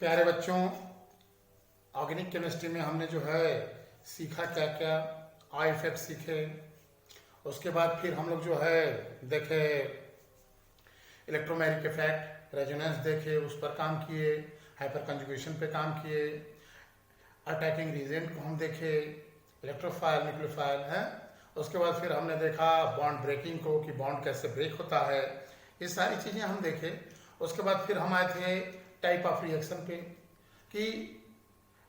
प्यारे बच्चों, organic chemistry में हमने जो है सीखा क्या क्या, आई इफेक्ट सीखे। उसके बाद फिर हम लोग जो है देखे इलेक्ट्रोमैग्नेटिक इफेक्ट, रेजोनेंस देखे, उस पर काम किए, हाइपर कंजुगेशन पे काम किए, अटैकिंग रीजेंट को हम देखे, इलेक्ट्रोफाइल न्यूक्लियोफाइल है। उसके बाद फिर हमने देखा बॉन्ड ब्रेकिंग को कि बॉन्ड कैसे ब्रेक होता है, ये सारी चीज़ें हम देखे। उसके बाद फिर हम आए थे टाइप ऑफ रिएक्शन पे कि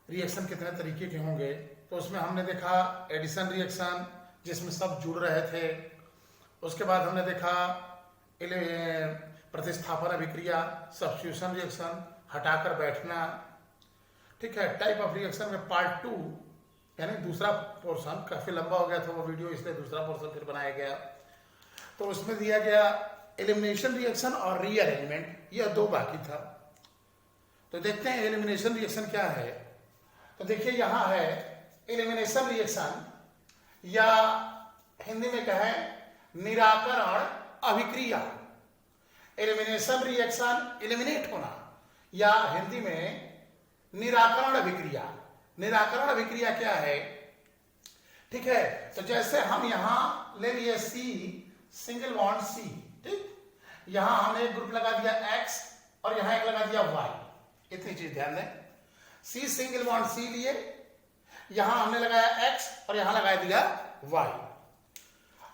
रिएक्शन कितने तरीके के होंगे। तो उसमें हमने देखा एडिशन रिएक्शन जिसमें सब जुड़ रहे थे। उसके बाद हमने देखा प्रतिस्थापन अभिक्रिया, सब्स्टिट्यूशन रिएक्शन, हटाकर बैठना। ठीक है, टाइप ऑफ रिएक्शन में पार्ट 2 यानी दूसरा पोर्शन काफी लंबा हो गया था वो वीडियो, इसलिए दूसरा पोर्शन फिर बनाया गया। तो उसमें दिया गया एलिमिनेशन रिएक्शन और रीअरेंजमेंट, यह दो बाकी था। तो देखते हैं एलिमिनेशन रिएक्शन क्या है। तो देखिए यहां है एलिमिनेशन रिएक्शन, या हिंदी में कहें निराकरण अभिक्रिया। एलिमिनेशन रिएक्शन एलिमिनेट होना, या हिंदी में निराकरण अभिक्रिया। निराकरण अभिक्रिया क्या है? ठीक है, तो जैसे हम यहां ले लिए सी सिंगल बॉन्ड सी, ठीक, यहां हमने एक ग्रुप लगा दिया X और यहां एक लगा दिया Y। इतनी चीज ध्यान दें, सी सिंगल बॉन्ड सी लिए, यहां हमने लगाया X और यहां लगा दिया Y।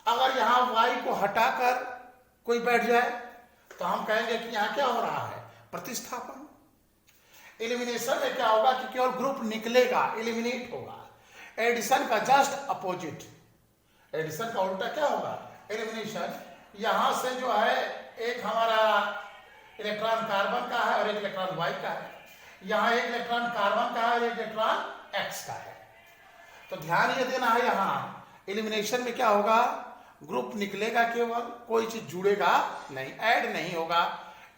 अगर यहां Y को हटाकर कोई बैठ जाए तो हम कहेंगे कि यहां क्या हो रहा है? प्रतिस्थापन। एलिमिनेशन में क्या होगा कि केवल ग्रुप निकलेगा, एलिमिनेट होगा। एडिशन का जस्ट अपोजिट, एडिशन का उल्टा क्या होगा? एलिमिनेशन। यहां से जो है एक हमारा इलेक्ट्रॉन कार्बन का है और एक इलेक्ट्रॉन Y का है, यहां एक इलेक्ट्रॉन कार्बन का है और एक इलेक्ट्रॉन X का है। तो ध्यान ये देना है, यहां एलिमिनेशन में क्या होगा? ग्रुप निकलेगा केवल, कोई चीज जुड़ेगा नहीं, ऐड नहीं होगा।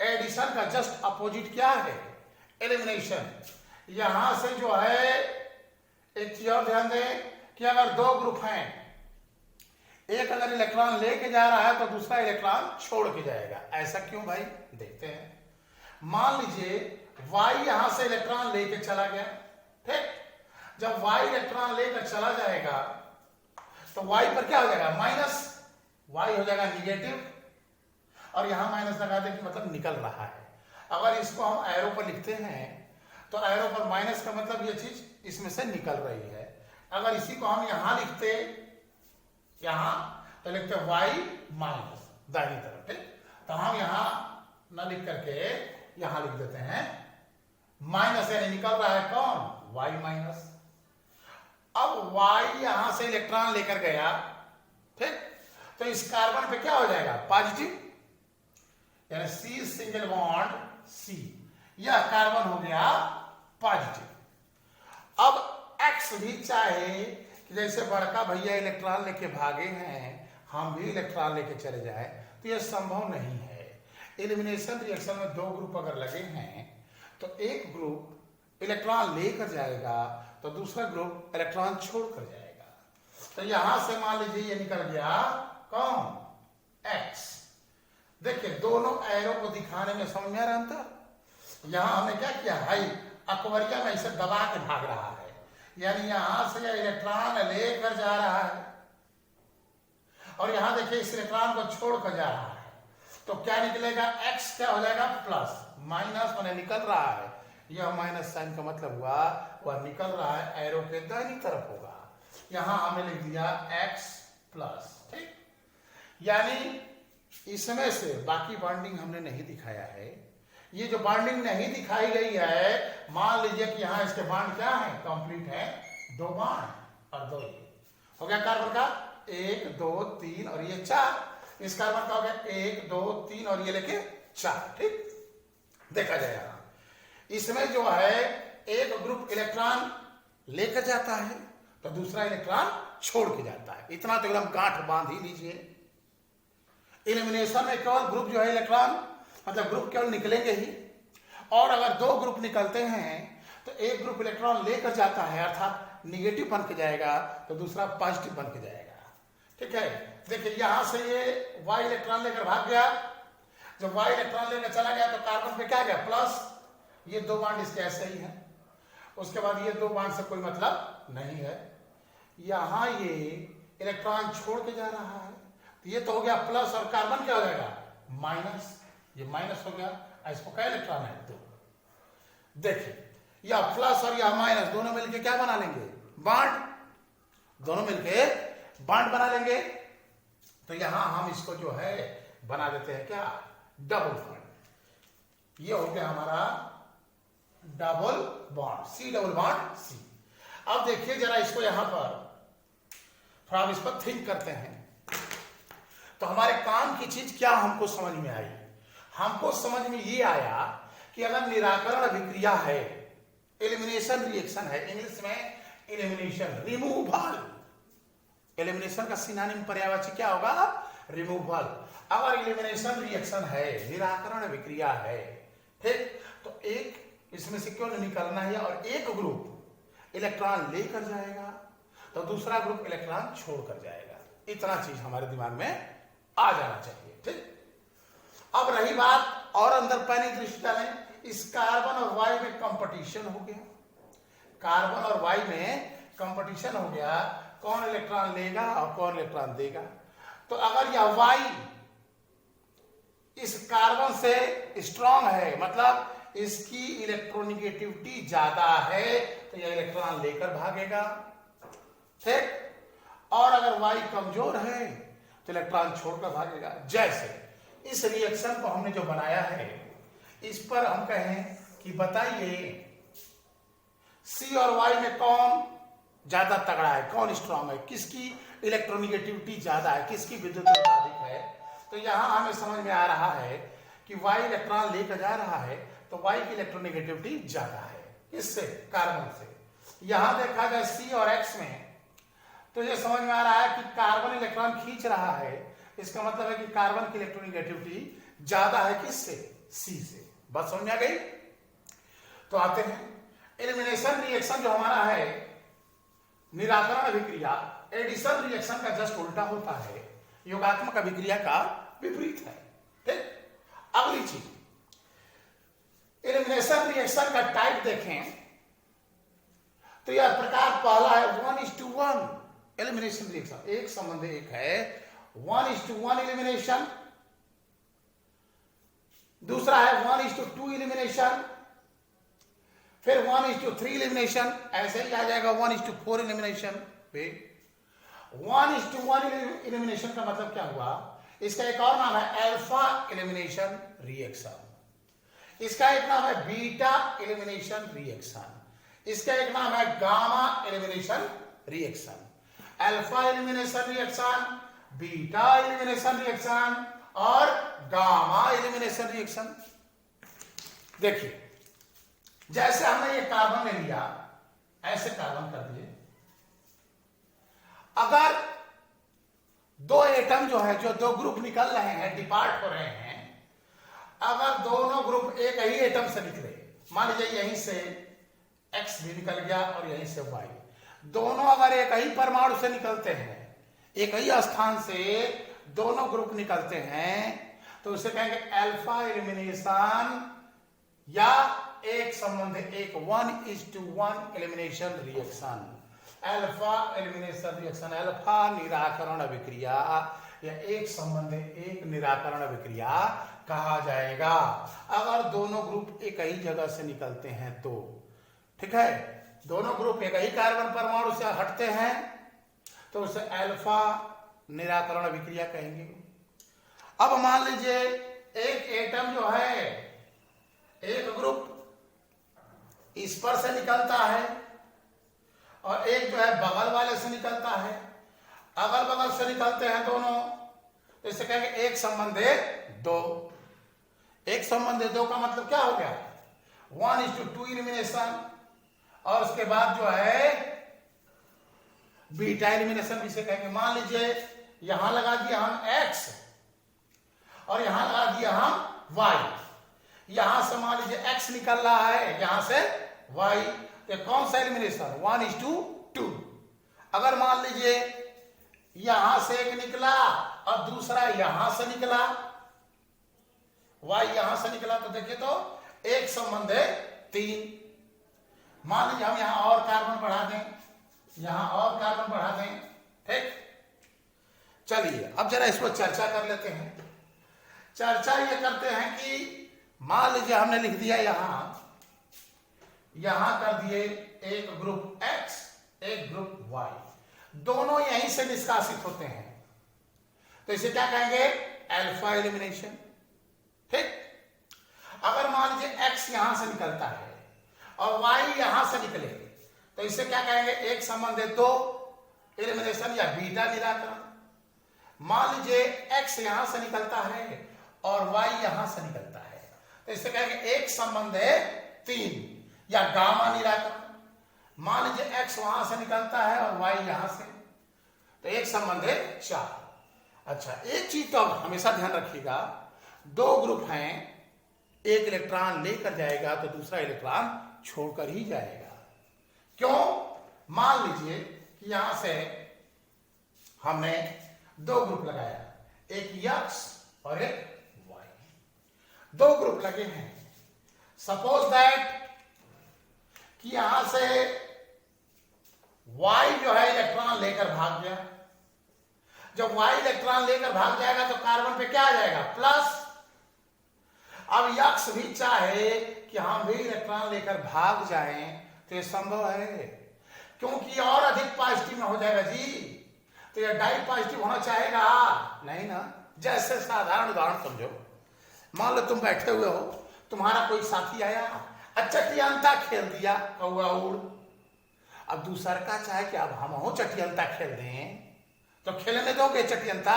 एडिशन का जस्ट अपोजिट क्या है? एलिमिनेशन। यहां से जो है एक चीज और ध्यान दें कि अगर दो ग्रुप हैं, एक अगर इलेक्ट्रॉन लेके जा रहा है तो दूसरा इलेक्ट्रॉन छोड़ के जाएगा। ऐसा क्यों भाई? देखते हैं। मान लीजिए Y यहां से इलेक्ट्रॉन लेके चला गया, ठीक। जब Y इलेक्ट्रॉन लेकर चला जाएगा तो Y पर क्या हो जाएगा? माइनस, Y हो जाएगा निगेटिव, और यहां माइनस लगा दे कि मतलब निकल रहा है। अगर इसको हम एरो पर लिखते हैं तो एरो पर माइनस का मतलब ये चीज इसमें से निकल रही है। अगर इसी को हम यहां लिखते, यहां तो लिखते Y माइनस दाहिनी तरफ, ठीक। तो हम यहां न लिख करके यहां लिख देते हैं माइनस, यानी निकल रहा है कौन? Y minus. अब Y यहां से इलेक्ट्रॉन लेकर गया, ठीक, तो इस कार्बन पे क्या हो जाएगा? पॉजिटिव, यानी C सिंगल बॉन्ड C, यह कार्बन हो गया पॉजिटिव। अब X भी चाहे कि जैसे बड़का भैया इलेक्ट्रॉन लेके भागे हैं, हम भी इलेक्ट्रॉन लेके चले जाए, तो यह संभव नहीं है। एलिमिनेशन रिएक्शन में दो ग्रुप अगर लगे हैं तो एक ग्रुप इलेक्ट्रॉन लेकर जाएगा तो दूसरा ग्रुप इलेक्ट्रॉन छोड़कर जाएगा। तो यहां से मान लीजिए ये निकल गया कौन? X। देखिए दोनों एरो को दिखाने में समझ में आ रहा अंतर। यहां हमने क्या किया? हाई अकबरिया में इसे दबा के भाग रहा है, यानी यहां से यह इलेक्ट्रॉन लेकर जा रहा है और यहां देखिए इस इलेक्ट्रॉन को छोड़कर जा रहा है। तो क्या निकलेगा? X क्या हो जाएगा? प्लस, माइनस मैंने निकल रहा है, यह माइनस साइन का मतलब हुआ वह निकल रहा है एरो के दाहिनी तरफ होगा। यहां हमने लिख दिया X प्लस, ठीक। यानी इसमें से बाकी बॉन्डिंग हमने नहीं दिखाया है। ये जो बॉन्डिंग नहीं दिखाई गई है, मान लीजिए कि यहां इसके बॉन्ड क्या है? कंप्लीट है, दो बॉन्ड और दो ये हो गया कार्बन का 1 2 3 और ये 4। इस कार्बन का हो गया 1 2 3 और ये लेके 4, ठीक। देखा जाएगा इसमें जो है एक ग्रुप इलेक्ट्रॉन लेकर जाता है तो दूसरा इलेक्ट्रॉन छोड़ के जाता है। इतना तो एकदम गांठ बांध ही लीजिए। एलिमिनेशन में केवल ग्रुप जो है इलेक्ट्रॉन, मतलब ग्रुप केवल निकलेंगे ही, और अगर दो ग्रुप निकलते हैं तो एक ग्रुप इलेक्ट्रॉन लेकर जाता है अर्थात निगेटिव बन के जाएगा तो दूसरा पॉजिटिव बन के जाएगा, ठीक है। देखिए यहां से ये Y इलेक्ट्रॉन लेकर भाग गया, जब Y इलेक्ट्रॉन लेकर चला गया तो कार्बन पे क्या गया? प्लस, ये 2 बॉन्ड इसके ऐसे ही हैं। उसके बाद ये 2 बॉन्ड से कोई मतलब नहीं है। यहां ये इलेक्ट्रॉन छोड़ के जा रहा है, तो ये तो हो गया प्लस, और कार्बन क्या हो जाएगा माइनस। ये माइनस हो गया। इसको क्या इलेक्ट्रॉन है 2। देखिए या प्लस और या माइनस दोनों मिलके क्या बना लेंगे बॉन्ड, दोनों मिलके बॉन्ड बना लेंगे। तो यहां हम इसको जो है बना देते हैं क्या डबल बॉन्ड। ये हो गया हमारा double bond, C double bond C। अब देखिए जरा इसको यहां पर थोड़ा इस पर थिंक करते हैं, तो हमारे काम की चीज क्या हमको समझ में आई। हमको समझ में ये आया कि अगर निराकरण अभिक्रिया है, एलिमिनेशन रिएक्शन है, इंग्लिश में एलिमिनेशन रिमूवल, एलिमिनेशन का सिनोनिम पर्यायवाची क्या होगा रिमूवल। अगर एलिमिनेशन रिएक्शन है, निराकरण अभिक्रिया है, ठीक, तो एक इसमें से क्यों निकलना है, और एक ग्रुप इलेक्ट्रॉन लेकर जाएगा तो दूसरा ग्रुप इलेक्ट्रॉन छोड़कर जाएगा। इतना चीज हमारे दिमाग में आ जाना चाहिए, ठीक। अब रही बात और अंदर पैनिक दृष्टि डालें, इस कार्बन और वाई में कंपटीशन हो गया, कार्बन और वाई में कंपटीशन हो गया, कौन इलेक्ट्रॉन लेगा और कौन इलेक्ट्रॉन देगा। तो अगर यह वाई इस कार्बन से स्ट्रांग है, मतलब इसकी इलेक्ट्रोनिगेटिविटी ज्यादा है, तो यह इलेक्ट्रॉन लेकर भागेगा, ठीक। और अगर वाई कमजोर है तो इलेक्ट्रॉन छोड़कर भागेगा। जैसे इस रिएक्शन को हमने जो बनाया है, इस पर हम कहें कि बताइए C और Y में कौन ज्यादा तगड़ा है, कौन स्ट्रांग है, किसकी इलेक्ट्रोनिगेटिविटी ज्यादा है, किसकी विद्युतीयता अधिक है। तो यहां हमें समझ में आ रहा है कि Y इलेक्ट्रॉन लेकर जा रहा है, तो Y की इलेक्ट्रोनिगेटिविटी ज्यादा है इससे, कार्बन से। यहां देखा जाए C और X में, तो ये समझ में आ रहा है कि कार्बन इलेक्ट्रॉन खींच रहा है, इसका मतलब है कि कार्बन की इलेक्ट्रोनिगेटिविटी ज्यादा है किससे, C से। बात समझ में आ गई। तो आते हैं एलिमिनेशन रिएक्शन जो हमारा है, निराकरण अभिक्रिया एडिशन रिएक्शन का जस्ट उल्टा होता है, योगात्मक अभिक्रिया का विपरीत है, ठीक। अगली चीज एलिमिनेशन रिएक्शन का टाइप देखें, तो यह प्रकार पहला है 1:1 एलिमिनेशन रिएक्शन, एक संबंध एक है 1:1 एलिमिनेशन। दूसरा है 1:2 एलिमिनेशन, फिर 1:3 एलिमिनेशन, ऐसे ही आ जाएगा 1:4 एलिमिनेशन। 1:1 एलिमिनेशन का मतलब क्या हुआ, इसका एक और नाम है अल्फा एलिमिनेशन रिएक्शन, इसका एक नाम है बीटा एलिमिनेशन रिएक्शन, इसका एक नाम है gamma elimination reaction. Alpha elimination reaction, beta elimination reaction और गामा एलिमिनेशन रिएक्शन। देखिए जैसे हमने ये कार्बन ले लिया, ऐसे कार्बन कर दिए, अगर दो एटम जो है, जो दो ग्रुप निकल रहे हैं, डिपार्ट हो रहे हैं, अगर दोनों ग्रुप एक ही एटम से निकले, मान लीजिए यहीं से X भी निकल गया और यहीं से Y, दोनों अगर एक ही परमाणु से निकलते हैं, एक ही स्थान से दोनों ग्रुप निकलते हैं, तो उसे कहेंगे अल्फा एलिमिनेशन या एक संबंध एक 1:1 elimination reaction. Alpha elimination reaction, alpha निराकरण अभिक्रिया या एक संबंध एक निराकरण अभिक्रिया कहा जाएगा अगर दोनों ग्रुप एक ही जगह से निकलते हैं तो, ठीक है। दोनों ग्रुप एक ही कार्बन परमाणु से हटते हैं तो उसे अल्फा निराकरण अभिक्रिया कहेंगे। अब मान लीजिए एक एटम जो है, एक ग्रुप इस पर से निकलता है और एक जो है बगल वाले से निकलता है, अगल बगल से निकलते हैं दोनों, तो इसे कहेंगे एक संबंधे दो। एक संबंधे दो का मतलब क्या हो गया, 1:2 एलिमिनेशन, और उसके बाद जो है बीटा एलिमिनेशन भी इसे कहेंगे। मान लीजिए यहां लगा दिया हम X और यहां लगा दिया हम Y, यहां से मान लीजिए X निकल रहा है, यहां से Y, तो कौन सा एलिमिनेशन 1:2। अगर मान लीजिए यहां से एक निकला और दूसरा यहां से निकला, Y यहां से निकला, तो देखिए तो एक संबंध है 3। मान लीजिए हम यहां और कार्बन बढ़ा दें, यहां और कार्बन बढ़ा दें, ठीक। चलिए अब जरा इस पर चर्चा कर लेते हैं। चर्चा ये करते हैं कि मान लीजिए हमने लिख दिया यहां कर दिए एक ग्रुप X, एक ग्रुप Y, दोनों यहीं से निष्कासित होते हैं, तो इसे क्या कहेंगे? अल्फा एलिमिनेशन, ठीक। अगर मान लीजिए X यहां से निकलता है और Y यहां से निकले, तो इसे क्या कहेंगे? एक संबंध है 2 एलिमिनेशन या बीटा निराकरण। मान लीजिए X यहां से निकलता है और Y यहां से निकलता है, तो इसे कहेंगे एक संबंध है 3 या गामा निराकरण। मान लीजिए X वहां से निकलता है और Y यहां से, तो एक संबंध है 4। अच्छा, एक चीज तो हमेशा ध्यान रखिएगा, 2 ग्रुप हैं, एक इलेक्ट्रॉन लेकर जाएगा तो दूसरा इलेक्ट्रॉन छोड़कर ही जाएगा। क्यों? मान लीजिए कि यहां से हमने 2 ग्रुप लगाया, एक X और एक Y, 2 ग्रुप लगे हैं। सपोज दैट कि यहां से Y जो है इलेक्ट्रॉन लेकर भाग गया। जब Y इलेक्ट्रॉन लेकर भाग जाएगा तो कार्बन पे क्या आ जाएगा? प्लस। अब X भी चाहे कि हम भी इलेक्ट्रॉन लेकर भाग जाएं तो ये संभव है, क्योंकि और अधिक पॉजिटिव में हो जाएगा जी, तो ये डाई पॉजिटिव होना चाहेगा नहीं ना। जैसे साधारण उदाहरण समझो, मान लो तुम बैठे हुए हो, तुम्हारा कोई साथी आया, चटियंता खेल दिया, कौआ उड़। अब दूसरा का चाहे कि अब हम हो चटियंता खेल दें, तो खेलने दोगे चटियंता?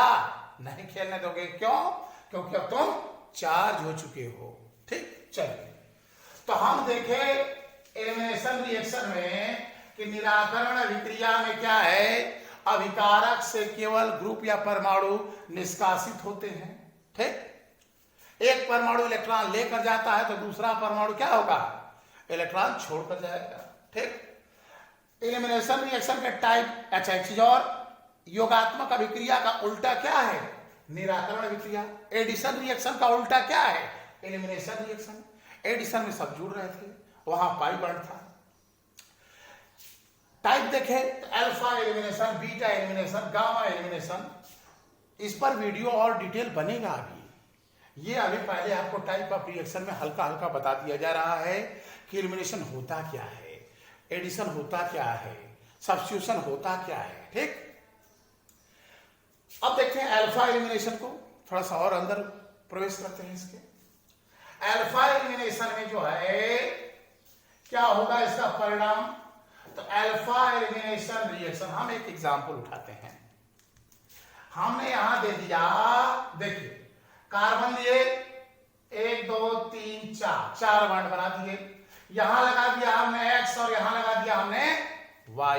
नहीं खेलने दोगे। क्यों? क्योंकि अब तुम चार्ज हो चुके हो, ठीक। चलिए, तो हम देखें एलिमिनेशन रिएक्शन में कि निराकरण अभिक्रिया में क्या है, अभिकारक से केवल ग्रुप या परमाणु निष्कासित होते हैं, ठीक। एक परमाणु इलेक्ट्रॉन लेकर जाता है तो दूसरा परमाणु क्या होगा? इलेक्ट्रॉन छोड़कर जाएगा, ठीक। एलिमिनेशन रिएक्शन के टाइप। अच्छा, एक चीज और, योगात्मक अभिक्रिया का उल्टा क्या है? निराकरण अभिक्रिया। एडिशन रिएक्शन का उल्टा क्या है? Elimination reaction. एडिशन में सब जुड़ रहे थे, वहां पाई बॉन्ड था। टाइप देखे तो alpha elimination, beta elimination, gamma elimination, इस पर वीडियो और डिटेल बनेगा। अभी ये अभी पहले आपको टाइप ऑफ रिएक्शन में हल्का हल्का बता दिया जा रहा है कि एलिमिनेशन होता क्या है, एडिशन होता क्या है, सब्स्टिट्यूशन होता क्या है, ठीक। अब देखते हैं अल्फा एलिमिनेशन को, थोड़ा सा और अंदर प्रवेश करते हैं इसके। अल्फा एलिमिनेशन में जो है क्या होगा इसका परिणाम? तो अल्फा एलिमिनेशन रिएक्शन, हम एक एग्जांपल उठाते हैं। हमने यहां दे दिया, देखिए कार्बन लिए 1 2 3 4 बॉन्ड बना दिए, यहां लगा दिया हमने X और यहां लगा दिया हमने Y।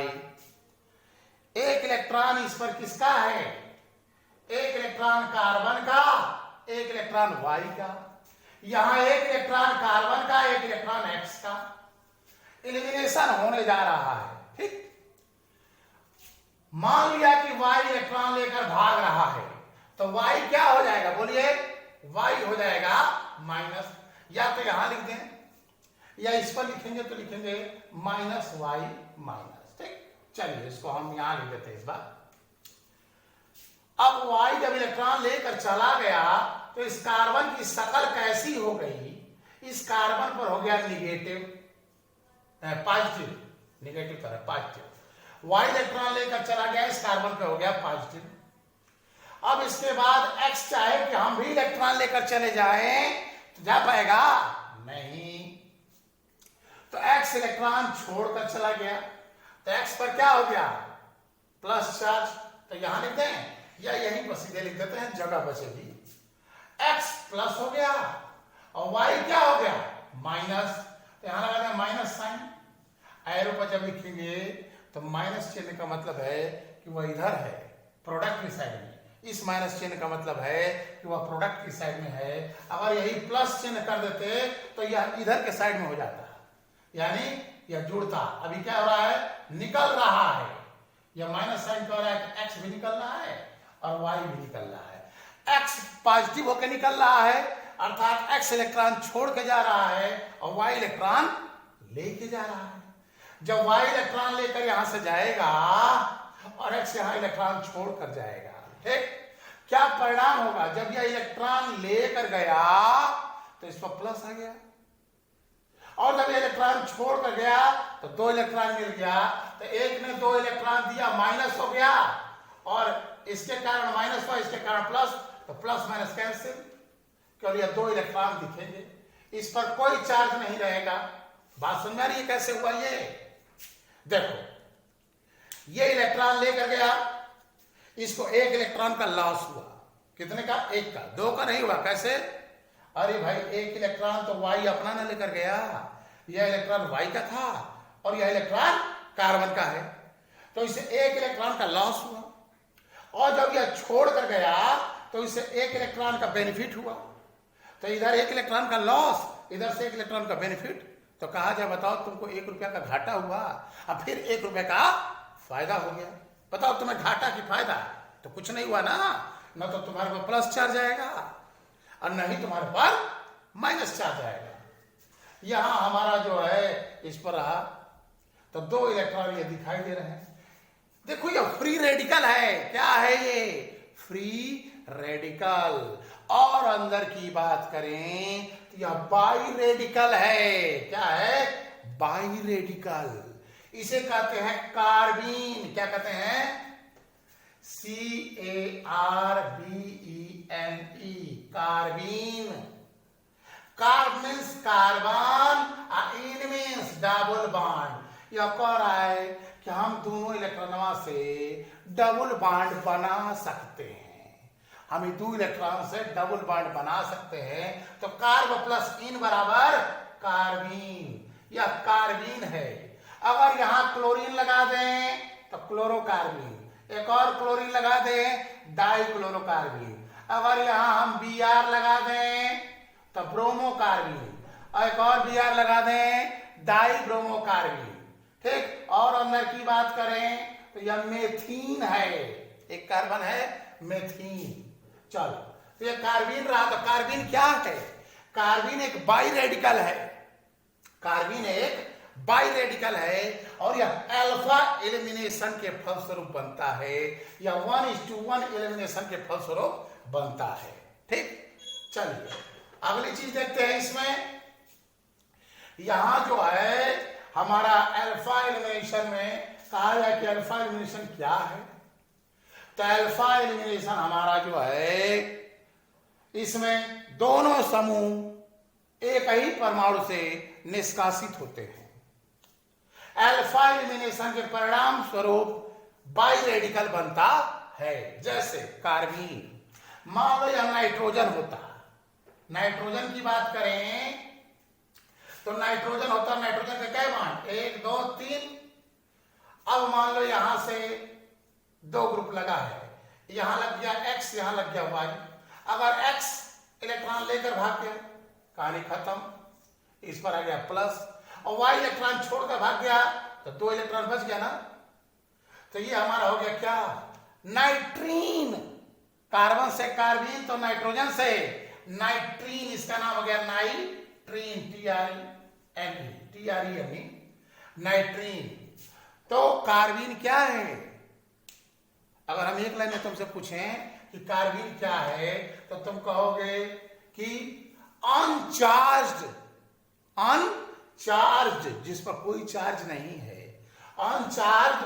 एक इलेक्ट्रॉन इस पर किसका है? एक इलेक्ट्रॉन कार्बन का, एक इलेक्ट्रॉन Y का। यहां एक इलेक्ट्रॉन कार्बन का, एक इलेक्ट्रॉन X का। एलिमिनेशन होने जा रहा है, ठीक। मान लिया कि Y इलेक्ट्रॉन लेकर भाग रहा है, तो Y क्या हो जाएगा? बोलिए, Y हो जाएगा माइनस, या तो यहां लिख दें या इस पर लिखेंगे तो लिखेंगे माइनस Y माइनस, ठीक। चलिए इसको हम यहां लिख देते हैं इस बार। अब Y जब इलेक्ट्रॉन लेकर चला गया तो इस कार्बन की शक्ल कैसी हो गई? इस कार्बन पर हो गया निगेटिव, पॉजिटिव, निगेटिव तरह पॉजिटिव। Y इलेक्ट्रॉन लेकर चला गया, इस कार्बन पे हो गया पॉजिटिव। अब इसके बाद X चाहे कि हम भी इलेक्ट्रॉन लेकर चले जाएं तो जा पाएगा? नहीं। तो X इलेक्ट्रॉन छोड़कर चला गया, तो X पर क्या हो गया? Plus charge. तो यहां लिख दें या यहीं पर सीधे लिख देते हैं, जगह बचेगी। X प्लस हो गया और Y क्या हो गया? माइनस। तो यहां लगा दें माइनस साइन। एरो पर जब लिखेंगे तो माइनस चिन्ह का मतलब है कि वह इधर है, प्रोडक्ट की साइड में। इस माइनस चिन्ह का मतलब है कि वह प्रोडक्ट की साइड में है। अगर यही प्लस चिन्ह कर देते तो यह इधर के साइड में हो जाता, यानी यह जुड़ता। अभी क्या हो रहा है? निकल रहा है। यह माइनस साइन कह रहा है कि X भी निकल रहा है और Y भी निकल रहा है। X पॉजिटिव होकर निकल रहा है अर्थात x इलेक्ट्रॉन छोड़ के जा रहा है और y इलेक्ट्रॉन लेके जा रहा है। जब y इलेक्ट्रॉन लेकर यहां से जाएगा और x यहां इलेक्ट्रॉन छोड़ कर जाएगा, ठीक, क्या परिणाम होगा? जब यह इलेक्ट्रॉन लेकर गया तो इस पर प्लस आ गया, और जब इलेक्ट्रॉन छोड़ कर गया तो 2 इलेक्ट्रॉन मिल गया, तो एक ने 2 इलेक्ट्रॉन दिया, माइनस हो गया, और इसके कारण माइनस हुआ, इसके कारण प्लस, तो प्लस माइनस कैंसिल, केवल ये 2 इलेक्ट्रॉन दिखेंगे, इस पर कोई चार्ज नहीं रहेगा। बात समझ आ रही है कैसे हुआ? ये देखो, ये इलेक्ट्रॉन लेकर गया, इसको 1 इलेक्ट्रॉन का लॉस हुआ। कितने का? 1 का। 2 का नहीं हुआ। कैसे? अरे भाई, 1 इलेक्ट्रॉन तो y अपना न लेकर गया, यह इलेक्ट्रॉन y का था और यह इलेक्ट्रॉन कार्बन का है, तो इसे 1 इलेक्ट्रॉन का लॉस हुआ, और जब यह छोड़ कर गया तो इसे 1 इलेक्ट्रॉन का बेनिफिट हुआ। तो इधर 1 इलेक्ट्रॉन का लॉस, इधर से 1 इलेक्ट्रॉन का बेनिफिट, तो कहा जाए बताओ तुमको 1 रुपया का घाटा हुआ, अब फिर 1 रुपये का फायदा हो गया। बताओ तुम्हें घाटा की फायदा तो कुछ नहीं हुआ ना, न तो तुम्हारे पर प्लस चार्ज आएगा और न ही तुम्हारे पर माइनस चार्ज आएगा। यहां हमारा जो है इस पर रहा, तो 2 इलेक्ट्रॉन ये दिखाई दे रहे हैं। देखो, ये फ्री रेडिकल है। क्या है ये? Free radical. और अंदर की बात करें तो यह बाई रेडिकल है। क्या है? Bi radical. इसे कहते हैं कार्बीन। क्या कहते हैं? CARBENE, carbene. Carb means carbon, ene means double bond. यह कह रहा है कि हम दोनों इलेक्ट्रॉनों से डबल बॉन्ड बना सकते हैं। हम 2 इलेक्ट्रॉन से डबल बॉन्ड बना सकते हैं। तो कार्ब प्लस इन बराबर कार्बीन। यह कार्बीन है। अगर यहां क्लोरीन लगा दें तो क्लोरोकार्बीन, एक और क्लोरीन लगा दें डाइक्लोरोकार्बीन, अगर यहां हम Br लगा दें तो ब्रोमोकार्बीन, और एक और Br लगा दें डाइब्रोमोकार्बीन, ठीक। और अंदर की बात करें तो यह मेथीन है। एक कार्बन है मेथीन। चलो, तो यह कार्बीन रहा। तो कार्बीन क्या है? कार्बीन एक बाई रेडिकल है। कार्बीन एक बाई रेडिकल है और यह अल्फा एलिमिनेशन के फलस्वरूप बनता है, या 1:1 एलिमिनेशन के फलस्वरूप बनता है, ठीक। चलिए अगली चीज देखते हैं। इसमें यहां जो है हमारा अल्फा एलिमिनेशन में कहा है कि अल्फा एलिमिनेशन क्या है। तो अल्फा एलिमिनेशन हमारा जो है, इसमें दोनों समूह एक ही परमाणु से निष्कासित होते हैं। अल्फा एलिमिनेशन के परिणाम स्वरूप बाई रेडिकल बनता है। जैसे कार्बीन, मान लो यह नाइट्रोजन होता। नाइट्रोजन की बात करें तो नाइट्रोजन होता, नाइट्रोजन के क्या बॉन्ड? 1 2 3। अब मान लो यहां से 2 ग्रुप लगा है, यहां लग गया X, यहां लग गया Y। अगर X इलेक्ट्रॉन लेकर भाग गया, कहानी खत्म, इस पर आ गया प्लस, और Y इलेक्ट्रॉन छोड़कर भाग गया तो 2 इलेक्ट्रॉन बच गया ना। तो ये हमारा हो गया क्या? नाइट्रीन। कार्बन से कार्बीन तो नाइट्रोजन से नाइट्रीन, इसका नाम हो गया नाइट्रीन, TRENE, नाइट्रीन। तो कार्बीन क्या है? अगर हम एक लाइन में तुमसे पूछें कि कार्बीन क्या है तो तुम कहोगे कि अनचार्ज्ड, जिस पर कोई चार्ज नहीं है, अनचार्ज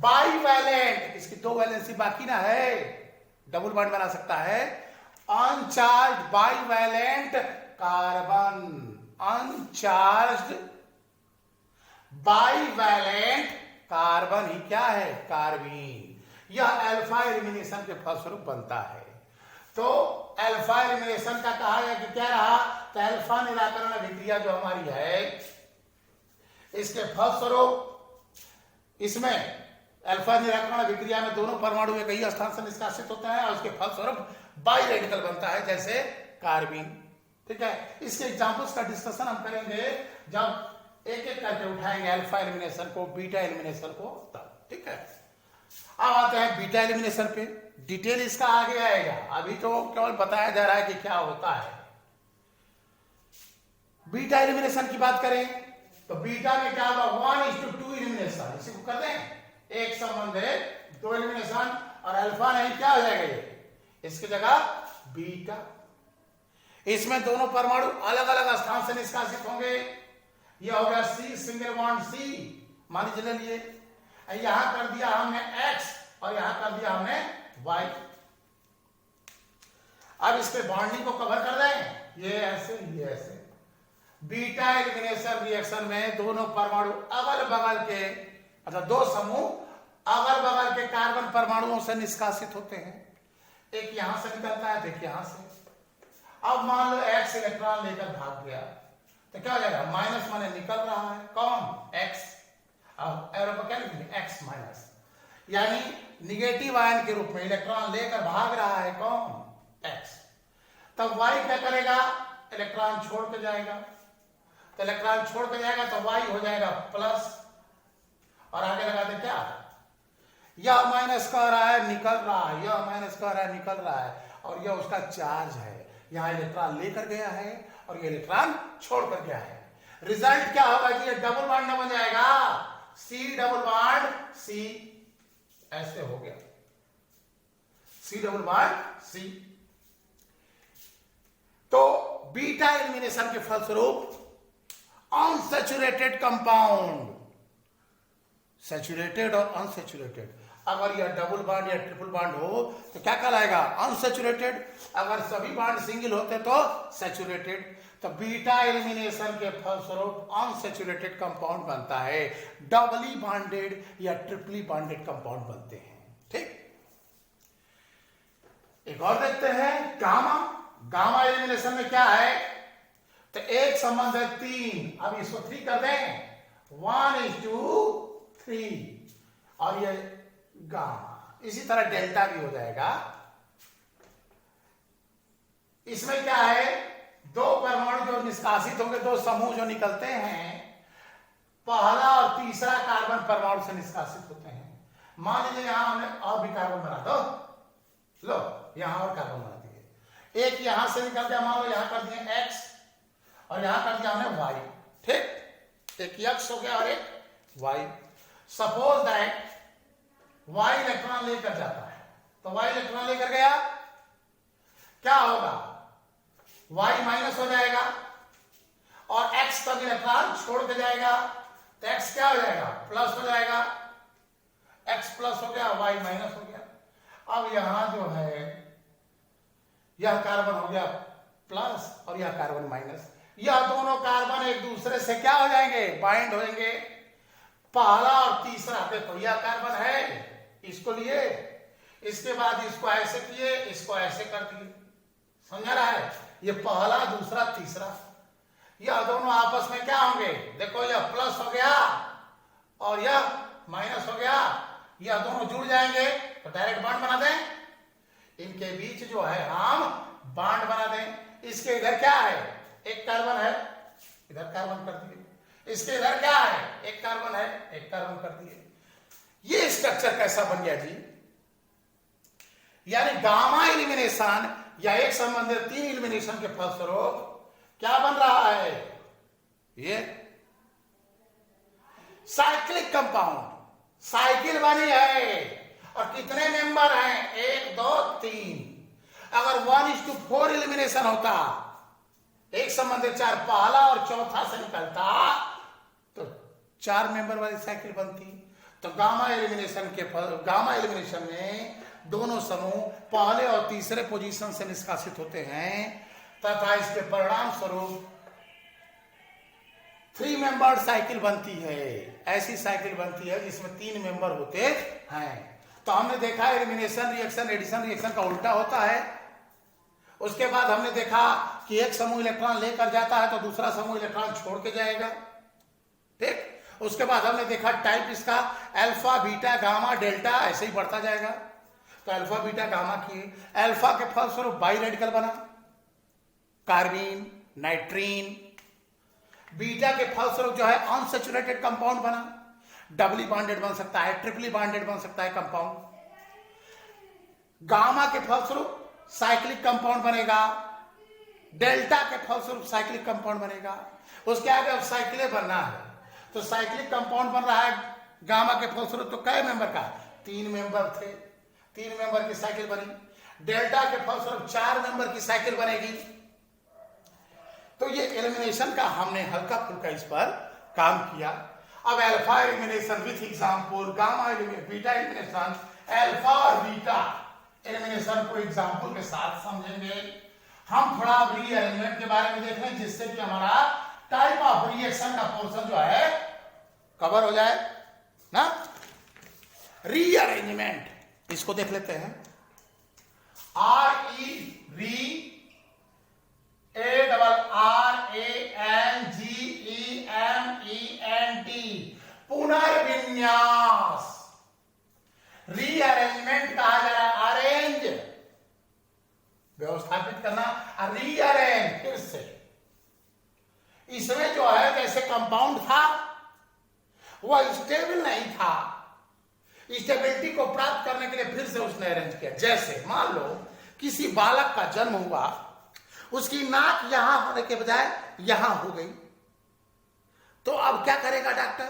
बाईवैलेंट, इसकी 2 वैलेंसी बाकी ना है, डबल बॉन्ड बना सकता है। Uncharged bivalent carbon, uncharged bivalent carbon ही क्या है? कार्बीन। यह अल्फा एलिमिनेशन के फलस्वरूप बनता है। तो अल्फा एलिमिनेशन का कहा है कि क्या रहा? तो अल्फा निराकरण अभिक्रिया जो हमारी है, इसके फलस्वरूप इसमें अल्फा निराकरण अभिक्रिया में दोनों परमाणु एक ही स्थान से निष्कासित होते हैं और उसके फलस्वरूप बाई रेडिकल बनता है, जैसे कार्बीन, ठीक है। इसके एग्जांपल्स का डिस्कशन हम करेंगे जब एक एक करके उठाएंगे अल्फा एलिमिनेशन को, बीटा एलिमिनेशन को, तब, ठीक है। अब आते हैं बीटा एलिमिनेशन पे। डिटेल इसका आगे आएगा, अभी तो केवल बताया जा रहा है कि क्या होता है। बीटा एलिमिनेशन की बात करें तो बीटा में क्या होगा 1:2 एलिमिनेशन, इसी को कर दें एक संबंध है 2 एलिमिनेशन, और अल्फा नहीं क्या हो जाएगा ये इसकी जगह बीटा। इसमें दोनों परमाणु अलग अलग स्थान से निष्कासित होंगे। ये हो गया सी सिंगल बॉन्ड सी, मान लीजिए ले लिए, यहां कर दिया हमने एक्स और यहां कर दिया हमने वाई। अब इसके बॉन्डिंग को कवर कर दें, ये ऐसे। बीटा एलिमिनेशन रिएक्शन में दोनों परमाणु अगल बगल के मतलब दो समूह अगल बगल के कार्बन परमाणुओं से निष्कासित होते हैं। एक यहां से निकलता है, एक यहां से। अब मान लो एक्स इलेक्ट्रॉन लेकर भाग गया तो क्या हो जाएगा, माइनस माने निकल रहा है कौन एक्स, अब एरो पर क्या लिखेंगे एक्स माइनस, यानी निगेटिव आयन के रूप में इलेक्ट्रॉन लेकर भाग रहा है कौन एक्स। तब वाई क्या करेगा, इलेक्ट्रॉन छोड़ के जाएगा, तो इलेक्ट्रॉन छोड़ के जाएगा तो वाई हो जाएगा प्लस, और आगे लगा दे क्या, यह माइनस कह रहा है निकल रहा है, यह माइनस कह रहा है निकल रहा है, और यह उसका चार्ज है, यहां इलेक्ट्रॉन लेकर गया है और ये इलेक्ट्रॉन छोड़कर गया है। रिजल्ट क्या होगा जी, ये डबल बॉन्ड न बन जाएगा, सी डबल बॉन्ड सी, ऐसे हो गया सी डबल बॉन्ड सी। तो बीटा एलिमिनेशन के फलस्वरूप अनसैचुरेटेड कंपाउंड, सैचुरेटेड और अनसैचुरेटेड, अगर यह डबल बॉन्ड या ट्रिपल बॉन्ड हो तो क्या कहलाएगा अनसैचुरेटेड, अगर सभी बॉन्ड सिंगल होते तो सैचुरेटेड। तो बीटा एलिमिनेशन के फलस्वरूप अनसैचुरेटेड कंपाउंड बनता है, डबली बॉन्डेड या ट्रिपली बॉन्डेड कंपाउंड बनते हैं। ठीक, एक और देखते हैं गामा। गामा एलिमिनेशन में क्या है, तो एक संबंध है 3, अब इसको 3 कर दें 1:3, और ये गामा, इसी तरह डेल्टा भी हो जाएगा। इसमें क्या है, दो परमाणु जो निष्कासित होंगे, दो समूह जो निकलते हैं, पहला और तीसरा कार्बन परमाणु से निष्कासित होते हैं। मान लीजिए यहां हमने और भी कार्बन बना दो, लो यहां और कार्बन बना दिए, एक यहां से निकल गया, मान लो यहां कर दिए एक्स और यहां कर दिया हमने वाई। ठीक, एक एक्स हो गया और एक Y. Suppose that Y electron लेकर जाता है, तो वाई इलेक्ट्रॉन लेकर गया, क्या होगा, वाई माइनस हो जाएगा और एक्स तक इलेक्ट्रॉन छोड़ के जाएगा, तो एक्स क्या हो जाएगा प्लस हो जाएगा, एक्स प्लस हो गया वाई माइनस हो गया। अब यहां जो है यह कार्बन हो गया प्लस और यह कार्बन माइनस, यह दोनों कार्बन एक दूसरे से क्या हो जाएंगे, बाइंड होंगे। पहला और तीसरा, देखो यह कार्बन है, इसको लिए, इसके बाद इसको ऐसे किए, इसको ऐसे कर दिए, समझा रहा है, ये पहला दूसरा तीसरा, यह दोनों आपस में क्या होंगे, देखो यह प्लस हो गया और यह माइनस हो गया, यह दोनों जुड़ जाएंगे तो डायरेक्ट बॉन्ड बना दें। इनके बीच जो है हम बॉन्ड बना दें। इसके इधर क्या है, एक कार्बन है, इधर कार्बन कर दिए, इसके इधर क्या है, एक कार्बन है, एक कार्बन कर दिए। ये स्ट्रक्चर कैसा बन गया जी, यानी गामा एलिमिनेशन या एक संबंधित 3 एलिमिनेशन के फलस्वरूप क्या बन रहा है, ये साइक्लिक कंपाउंड, साइकिल बनी है। और कितने मेंबर हैं, 1 2 3। अगर 1:4 एलिमिनेशन होता, एक संबंधित 4 पहला और चौथा से निकलता, तो 4 मेंबर वाली साइकिल बनती। तो गामा एलिमिनेशन में दोनों समूह पहले और तीसरे पोजीशन से निष्कासित होते हैं, तथा इसके परिणाम स्वरूप 3 मेंबर साइकिल बनती है। ऐसी साइकिल बनती है जिसमें 3 मेंबर होते हैं। तो हमने देखा एलिमिनेशन रिएक्शन एडिशन रिएक्शन का उल्टा होता है। उसके बाद हमने देखा कि एक समूह इलेक्ट्रॉन लेकर जाता है तो दूसरा समूह इलेक्ट्रॉन छोड़ के जाएगा। ठीक, उसके बाद हमने देखा टाइप इसका अल्फा बीटा गामा डेल्टा ऐसे ही बढ़ता जाएगा। तो अल्फा बीटा गामा किए, अल्फा के फलस्वरूप बाई रेडिकल बना, कार्बीन नाइट्रीन। बीटा के फलस्वरूप जो है अनसैचुरेटेड कंपाउंड बना, डबली बॉन्डेड बन सकता है, ट्रिपली बॉन्डेड बन सकता है कंपाउंड। गामा के फलस्वरूप साइक्लिक कंपाउंड बनेगा, डेल्टा के फलस्वरूप साइक्लिक कंपाउंड बनेगा। उसके आगे अब साइक्लिक बनना है, तो साइक्लिक कंपाउंड बन रहा है गामा के फलस्वरूप। तो कै मेंबर का? 3 मेंबर थे, 3 मेंबर की साइकिल बनी। डेल्टा के फलस्वरूप 4 मेंबर की साइकिल बनेगी। तो ये एलिमिनेशन का हमने हल्का फुल्का इस पर काम किया। अब alpha elimination with example, gamma beta elimination, alpha और बीटा एलिमिनेशन को एग्जाम्पल के साथ समझेंगे। हम थोड़ा रीअरेंजमेंट के बारे में देख रहे हैं, जिससे कि हमारा टाइप ऑफ रिएक्शन का पोर्शन जो है कवर हो जाए ना। रीअरेंजमेंट इसको देख लेते हैं। REARRANGEMENT पुनर्विन्यास। रीअरेंजमेंट कहा जा रहा है अरेंज, व्यवस्थापित करना, रीअरेंज फिर से। इसमें जो है जैसे कंपाउंड था वह स्टेबल नहीं था, स्टेबिलिटी को प्राप्त करने के लिए फिर से उसने अरेंज किया। जैसे मान लो किसी बालक का जन्म हुआ, उसकी नाक यहां होने के बजाय यहां हो गई, तो अब क्या करेगा डॉक्टर?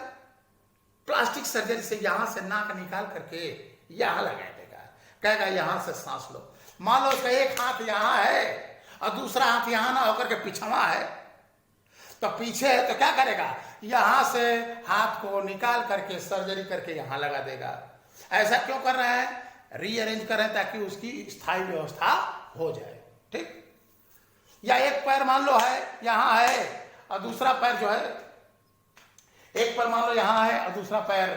प्लास्टिक सर्जरी से यहां से नाक निकाल करके यहां लगा देगा, कहेगा यहां से सांस लो। मान लो उसका एक हाथ यहां है और दूसरा हाथ यहां ना होकर के पिछवा है, तो पीछे है तो क्या करेगा? यहां से हाथ को निकाल करके सर्जरी करके यहां लगा देगा। ऐसा क्यों कर रहे हैं? रीअरेंज कर रहे हैं ताकि उसकी स्थायी व्यवस्था हो जाए। ठीक? या एक पैर मान लो है यहां है और दूसरा पैर जो है, एक पैर मान लो यहां है और दूसरा पैर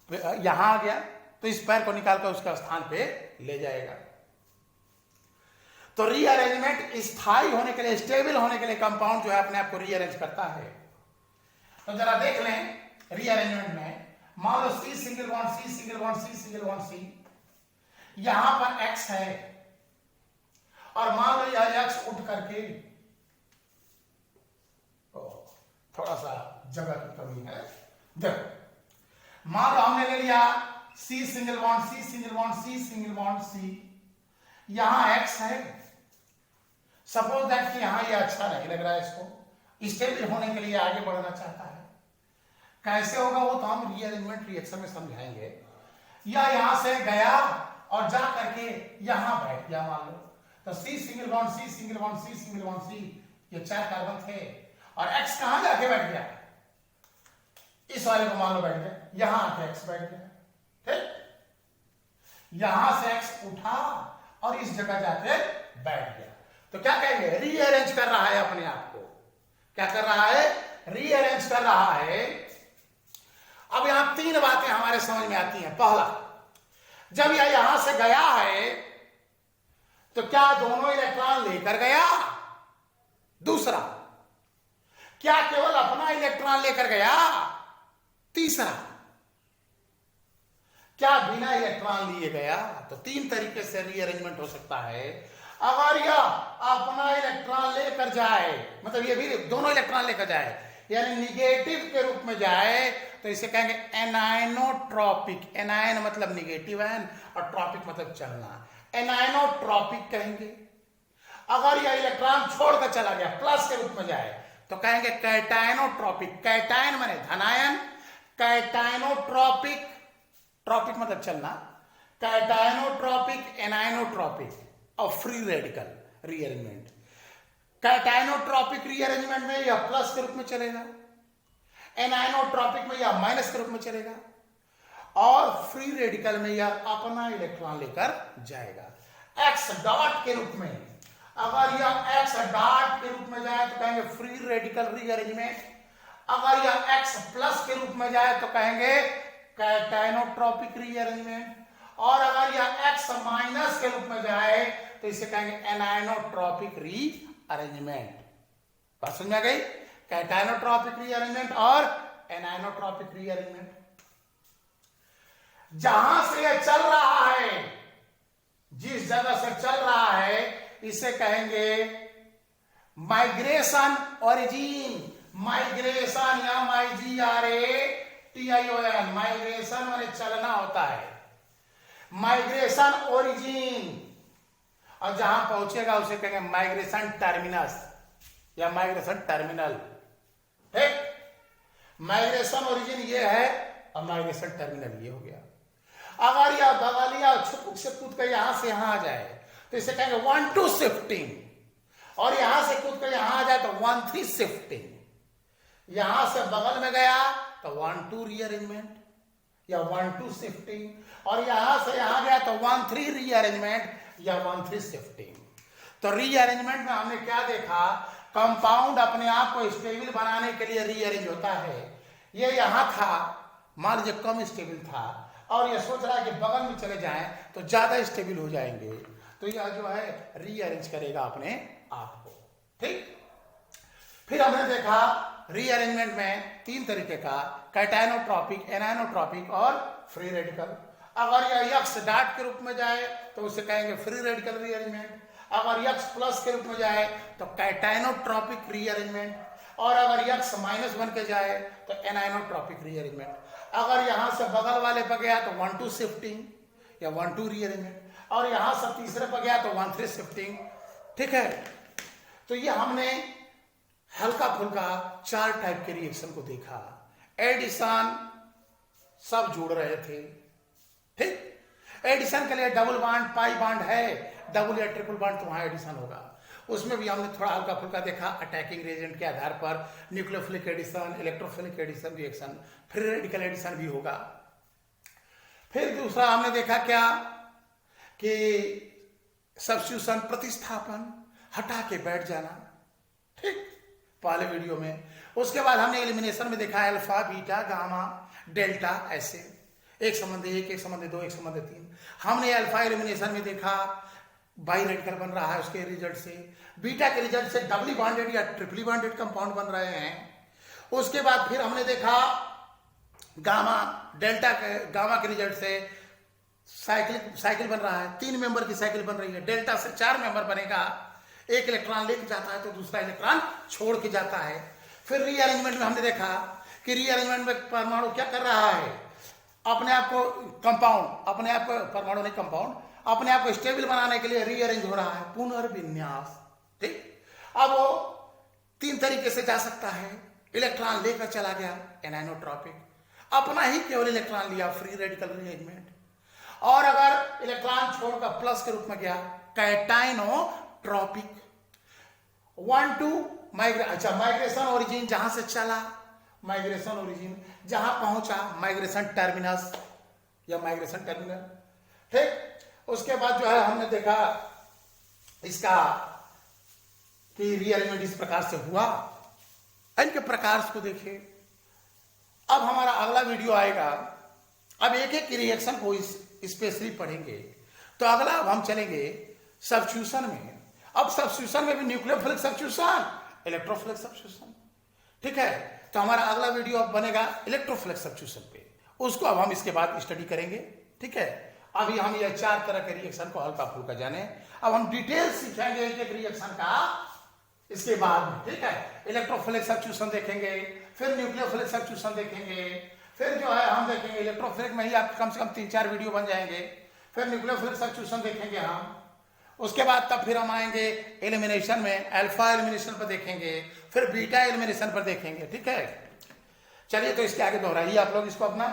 यहां आ गया, तो इस पैर को निकाल कर उसका स्थान पे ले जाएगा। तो रीअरेंजमेंट स्थायी होने के लिए, स्टेबल होने के लिए कंपाउंड जो है अपने आप को रीअरेंज करता है। तो जरा देख लें रीअरेंजमेंट में, मान लो C single bond C single bond C single bond C, यहां पर X है और मान लो यह X उठ करके, थोड़ा सा जगह की कमी है, देखो मान लो हमने ले लिया C single bond C single bond C single bond C, यहां X है। सपोज दैट कि यहां ये अच्छा नहीं लग रहा है, इसको स्टेबल होने के लिए आगे बढ़ना चाहता है। कैसे होगा वो तो हम रीअरेंजमेंट रिएक्शन में समझाएंगे। या यहां से गया और जा करके यहां बैठ गया मान लो, तो C single bond C single bond C single bond C, ये 4 कार्बन थे और X कहां जाके बैठ गया? इस वाले को मान लो बैठ गया, यहां आके X बैठ गया। ठीक? यहां से X उठा और इस जगह जाके बैठ गया, तो क्या कहेंगे? रीअरेंज कर रहा है अपने आप को। क्या कर रहा है? रीअरेंज कर रहा है। अब यहां 3 बातें हमारे समझ में आती हैं। पहला, जब यह यहां से गया है तो क्या दोनों इलेक्ट्रॉन लेकर गया? दूसरा, क्या केवल अपना इलेक्ट्रॉन लेकर गया? तीसरा, क्या बिना इलेक्ट्रॉन लिए गया? तो 3 तरीके से रीअरेंजमेंट हो सकता है। अगर यह अपना इलेक्ट्रॉन लेकर जाए, मतलब ये भी दोनों इलेक्ट्रॉन लेकर जाए, यानी निगेटिव के रूप में जाए, तो इसे कहेंगे एनाइनोट्रॉपिक। एनायन मतलब निगेटिव आयन और ट्रॉपिक मतलब चलना, एनाइनोट्रॉपिक कहेंगे। अगर यह इलेक्ट्रॉन छोड़कर चला गया, प्लस के रूप में जाए, तो कहेंगे कैटायनोट्रॉपिक। कैटायन माने धनायन, कैटायनोट्रॉपिक, ट्रॉपिक मतलब चलना, कैटायनोट्रॉपिक, एनाइनोट्रॉपिक और फ्री रेडिकल रीअरेंजमेंट। कैटायनोट्रॉपिक रीअरेंजमेंट में यह प्लस के रूप में चलेगा, एनाइनोट्रॉपिक में यह माइनस के रूप में चलेगा और फ्री रेडिकल में यह अपना इलेक्ट्रॉन लेकर जाएगा। एक्स डॉट के रूप में, अगर यह एक्स डॉट के रूप में जाए तो कहेंगे फ्री रेडिकल रीअरेंजमेंट। अगर यह एक्स प्लस के रूप में जाए तो कहेंगे कैटायनोट्रॉपिक रीअरेंजमेंट। और अगर यह एक्स माइनस के रूप में जाए तो इसे कहेंगे एनाइनोट्रॉपिक रीअरेंजमेंट। बात समझ में आ गई? कैटायनोट्रॉपिक रीअरेंजमेंट और एनाइनोट्रॉपिक रीअरेंजमेंट। जहां से यह चल रहा है, जिस जगह से चल रहा है, इसे कहेंगे माइग्रेशन ओरिजिन। माइग्रेशन या MIGRATION, माइग्रेशन माने चलना होता है। माइग्रेशन ओरिजिन और जहां पहुंचेगा उसे कहेंगे माइग्रेशन टर्मिनस या माइग्रेशन टर्मिनल। ठीक, माइग्रेशन ओरिजिन ये है और माइग्रेशन टर्मिनल ये हो गया। अगर यह बगलिया छुपुक से कूद कर यहां से यहां आ जाए तो इसे कहेंगे 1-2 शिफ्टिंग, और यहां से कूद कर यहां आ जाए तो 1-3 शिफ्टिंग। यहां से बगल में गया तो 1-2 रीअरेंजमेंट या 1-2 शिफ्टिंग, और यहां से यहां गया तो 1-3 रीअरेंजमेंट या 1-3 शिफ्टिंग। तो रीअरेंजमेंट में हमने क्या देखा, कंपाउंड अपने आप को स्टेबल बनाने के लिए रीअरेंज होता है। ये यहां था, मान लीजिए कम स्टेबल था, और ये सोच रहा है कि बगल में चले जाएं तो ज्यादा स्टेबल हो जाएंगे, तो यह जो है रीअरेंज करेगा अपने आप को। ठीक, फिर हमने देखा रीअरेंजमेंट में 3 तरीके का, कैटायनोट्रॉपिक, एनायनोट्रॉपिक और फ्री रेडिकल। अगर यह यक्स डॉट के रूप में जाए तो उसे कहेंगे फ्री रेडिकल रीअरेंजमेंट, अगर यक्स प्लस के रूप में जाए तो कैटायनोट्रॉपिक रीअरेंजमेंट, और अगर यक्स -1 के जाए तो एनायनोट्रॉपिक रीअरेंजमेंट। अगर यहां से बगल वाले पर गया तो 1-2 शिफ्टिंग या 1-2 रीअरेंजमेंट, और यहां से तीसरे पर गया तो 1-3 शिफ्टिंग। ठीक है, तो ये हमने हल्का फुल्का 4 टाइप के रिएक्शन को देखा। एडिशन सब जोड़ रहे थे। ठीक, एडिशन के लिए डबल बॉन्ड, पाई बॉन्ड है, डबल या ट्रिपल बॉन्ड तो वहां एडिशन होगा। उसमें भी हमने थोड़ा हल्का फुल्का देखा अटैकिंग रेजेंट के आधार पर, nucleophilic addition, electrophilic addition reaction, free radical addition भी होगा। फिर दूसरा हमने देखा क्या कि सब्स्टिट्यूशन, प्रतिस्थापन, हटा के बैठ जाना। ठीक, पहले वीडियो में। उसके बाद हमने एलिमिनेशन में देखा अल्फा, बीटा, गामा, डेल्टा, ऐसे एक संबंध 1, एक संबंध 2, एक संबंध 3। हमने अल्फा एलिमिनेशन में देखा बाई रेडिकल बन रहा है उसके रिजल्ट से, बीटा के रिजल्ट से डबली बॉन्डेड या ट्रिपली बॉन्डेड कंपाउंड बन रहे हैं। उसके बाद फिर हमने देखा गामा, डेल्टा के, गामा के रिजल्ट से साइकिल बन रहा है, 3 मेंबर की साइकिल बन रही है। डेल्टा से 4 मेंबर बनेगा, एक इलेक्ट्रॉन लेके जाता है तो दूसरा इलेक्ट्रॉन छोड़ के जाता है। फिर रीअरेंजमेंट में हमने देखा कि रीअरेंजमेंट में परमाणु क्या कर रहा है, अपने आप को कंपाउंड, अपने आप को परमाणु नहीं कंपाउंड, अपने आप को स्टेबल बनाने के लिए रीअरेंज हो रहा है, पुनर्विन्यास। ठीक, अब वो 3 तरीके से जा सकता है। इलेक्ट्रॉन लेकर चला गया, एनायनोट्रॉपिक, अपना ही केवल इलेक्ट्रॉन लिया, फ्री रेडिकल रीअरेंजमेंट, और अगर इलेक्ट्रॉन छोड़कर प्लस के रूप में गया, कैटायनोट्रॉपिक। 1-2 माइग्रेशन ओरिजिन जहां से चला, माइग्रेशन ओरिजिन जहां पहुंचा, माइग्रेशन टर्मिनस या माइग्रेशन टर्मिनल। ठीक, उसके बाद जो है हमने देखा इसका कि रीअरेंजमेंट इस प्रकार से हुआ, इनके प्रकार को देखिए। अब हमारा अगला वीडियो आएगा, अब एक एक रिएक्शन को स्पेशली पढ़ेंगे। तो अगला अब हम चलेंगे सब्स्टिट्यूशन में। अब सब्स्टिट्यूशन में भी न्यूक्लियोफिलिक सब्स्टिट्यूशन, इलेक्ट्रोफिलिक सब्स्टिट्यूशन। ठीक है, तो हमारा अगला वीडियो अब बनेगा इलेक्ट्रोफिलिक सब्स्टिट्यूशन पे, उसको अब हम इसके बाद स्टडी करेंगे। ठीक है, अभी हम ये 4 तरह के रिएक्शन को हल्का फुल्का जाने, अब हम डिटेल सीखेंगे एक एक रिएक्शन का इसके बाद में। ठीक है, इलेक्ट्रोफिलिक सब्स्टिट्यूशन देखेंगे, फिर न्यूक्लियोफिलिक सब्स्टिट्यूशन देखेंगे, फिर जो है हम देखेंगे इलेक्ट्रोफिलिक में ही आप कम से कम 3-4 वीडियो बन जाएंगे, फिर न्यूक्लियोफिलिक सब्स्टिट्यूशन देखेंगे हम। उसके बाद तब फिर हम आएंगे एलिमिनेशन में, अल्फा एलिमिनेशन पर देखेंगे, फिर बीटा एलिमिनेशन पर देखेंगे। ठीक है, चलिए तो इसके आगे दोहराइए आप लोग इसको अपना।